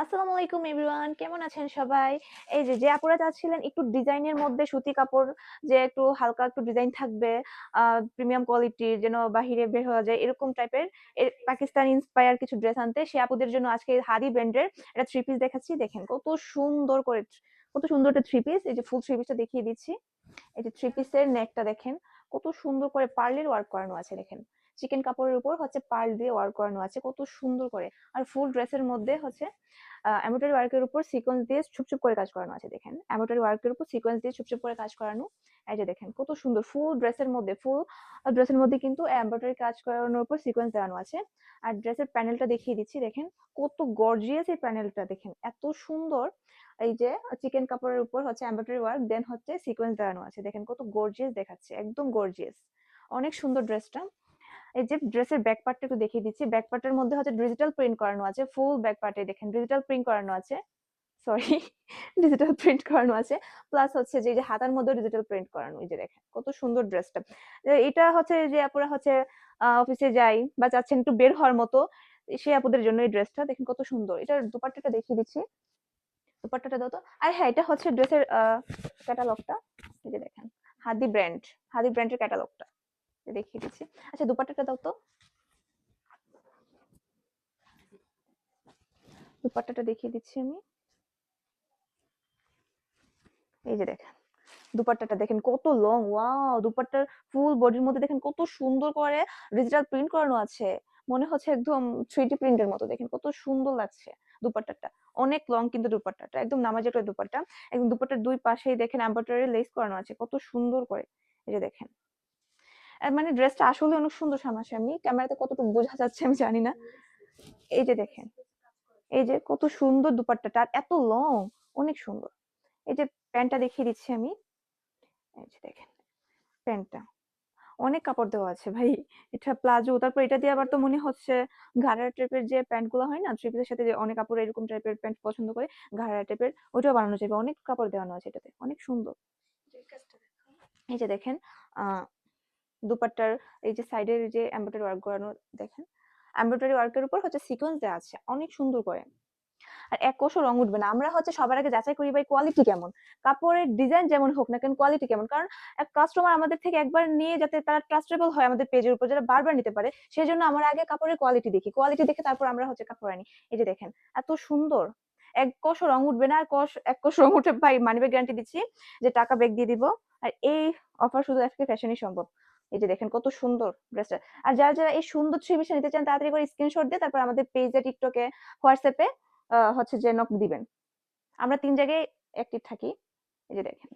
আসসালামু আলাইকুম এভরিওয়ান, কেমন আছেন সবাই? এই যে আপুরা চাচ্ছিলেন একটু ডিজাইনের মধ্যে সুতি কাপড়, যে একটু হালকা একটু ডিজাইন থাকবে, প্রিমিয়াম কোয়ালিটির, যেন বাহিরে বের হওয়া যায় এরকম টাইপের পাকিস্তানি ইন্সপায়ার কিছু ড্রেস আনতে, সে আপুদের জন্য আজকে হাদি ব্র্যান্ডের একটা থ্রি পিস দেখাচ্ছি। দেখেন কত সুন্দর একটা থ্রি পিস। এই যে ফুল থ্রি পিসটা দেখিয়ে দিচ্ছি। এই যে থ্রি পিসের নেকটা দেখেন, কত সুন্দর করে পার্লের ওয়ার্ক করানো আছে। দেখেন চিকেন কাপড়ের উপর হচ্ছে পার্ল দিয়ে ওয়ার্ক করানো আছে, কত সুন্দর করে। আর ফুল ড্রেসের মধ্যে হচ্ছে এমব্রয়ডারি ওয়ার্কের উপর সিকোয়েন্স দিয়ে ছুপছুপ করে কাজ করানো আছে। দেখেন এমব্রয়ডারি ওয়ার্কের উপর সিকোয়েন্স দিয়ে ছুপছুপ করে কাজ করানো। এই যে দেখেন কত সুন্দর ফুল ড্রেসের মধ্যে কিন্তু এমব্রয়ডারি কাজ করানোর উপর সিকোয়েন্স দেওয়ানো আছে। আর ড্রেসের প্যানেলটা দেখিয়ে দিচ্ছি। দেখেন কত গর্জিয়াস এই প্যানেলটা, দেখেন এত সুন্দর। এই যে চিকেন কাপড়ের উপর হচ্ছে এমব্রয়ডারি ওয়ার্ক, দেন হচ্ছে সিকোয়েন্স দেওয়ানো আছে। দেখেন কত গর্জিয়াস দেখাচ্ছে, একদম গর্জিয়াস, অনেক সুন্দর ড্রেসটা। এই যে ড্রেসের ব্যাক পার্টটা একটু দেখিয়ে দিচ্ছি। ব্যাক পার্টের মধ্যে হচ্ছে ডিজিটাল প্রিন্ট করানো আছে, ফুল ব্যাক পার্টে দেখেন ডিজিটাল প্রিন্ট করানো আছে। সরি, ডিজিটাল প্রিন্ট করানো আছে। প্লাস হচ্ছে যে হাতার মধ্যে ডিজিটাল প্রিন্ট করানো। এই যে দেখেন কত সুন্দর ড্রেসটা। এটা হচ্ছে যে আপুরা হচ্ছে অফিসে যাই বা চাচ্ছেন একটু বের হওয়ার মতো, সে আপুদের জন্য এই ড্রেসটা দেখেন কত সুন্দর। এটার দুপাট্টাটা দেখিয়ে দিচ্ছি। দুপাট্টাটা দাও তো। আর হ্যাঁ, এটা হচ্ছে ড্রেসের ক্যাটালগটা। এই যে দেখেন হাদি ব্র্যান্ড, হাদি ব্র্যান্ডের ক্যাটালগটা দেখিয়ে দিচ্ছি। আচ্ছা দুপাট্টাটা দাও তো। দুপাট্টাটা দেখিয়ে দিচ্ছি আমি। এই যে দেখেন দুপাট্টাটা দেখেন কত লং, ওয়াও। দুপাট্টার ফুল বডির মধ্যে দেখেন কত সুন্দর করে ডিজিটাল প্রিন্ট করানো আছে, মনে হচ্ছে একদম 3D প্রিন্টের মতো। দেখেন কত সুন্দর লাগছে দুপাট্টাটা, অনেক লং কিন্তু দুপাট্টাটা একদম নামাজি একটা দুপাট্টা। একদম দুপাট্টার দুই পাশেই দেখেন এমব্রয়ডারি লেস করানো আছে, কত সুন্দর করে। এই যে দেখেন মানে ড্রেসটা আসলে অনেক সুন্দর। সামনাসামনি ক্যামেরাতে কতটুকু বোঝা যাচ্ছে আমি জানি না। এই যে দেখেন, এই যে কত সুন্দর দুপাট্টাটা, আর এত লং, অনেক সুন্দর। এই যে প্যান্টটা দেখিয়ে দিচ্ছি আমি। এই যে দেখেন প্যান্টটা অনেক কাপড় দেওয়া আছে ভাই। এটা প্লাজো, তারপর এটা দিয়ে আবার তো মনে হচ্ছে ঘাড়ারা টাইপের যে প্যান্ট গুলো হয় না থ্রি পিসের সাথে, যে অনেক কাপড় এরকম টাইপের প্যান্ট পছন্দ করে, ঘাড়ারা টাইপের, ওইটাও বানানো যাবে। অনেক কাপড় দেওয়ানো আছে এটাতে, অনেক সুন্দর। এই যে দেখেন আহ দুপাট্টার এই যে সাইডের যে এমব্রয়ডারি ওয়ার্ক করানো, দেখেন এমব্রয়ডারি ওয়ার্কের উপর হচ্ছে সিকোয়েন্স দেওয়া আছে অনেক সুন্দর করে। আর এক কোষও রং উঠবে না। আমরা হচ্ছে সবার আগে যাচাই করি ভাই কোয়ালিটি কেমন, কাপড়ের ডিজাইন যেমন হোক না কেন কোয়ালিটি কেমন। কারণ এক কাস্টমার আমাদের থেকে একবার নিয়ে যাতে তারা ট্রাস্টেবল হয় আমাদের পেজের উপর, যারা বারবার নিতে পারে, সেই জন্য আমরা আগে কাপড়ের কোয়ালিটি দেখি, কোয়ালিটি দেখে তারপর আমরা হচ্ছে কাপড় আনি। এই যে দেখেন এত সুন্দর, এক কোষও রং উঠবে না। আর এক কোষ রং উঠে ভাই মানি ব্যাগ গ্যারান্টি দিচ্ছি, যে টাকা ব্যাগ দিয়ে দিব। আর এই অফার শুধু আজকে ফ্যাশনই সম্ভব। এই যে দেখেন কত সুন্দর ড্রেসটা। আর যারা যারা এই সুন্দর থ্রি পিসটা নিতে চান তাড়াতাড়ি করে স্ক্রিনশট দিয়ে তারপর আমাদের পেজে, টিকটকে, হোয়াটসঅ্যাপে হচ্ছে যে নক দিবেন। আমরা 3 জায়গায় অ্যাক্টিভ থাকি। এই যে দেখেন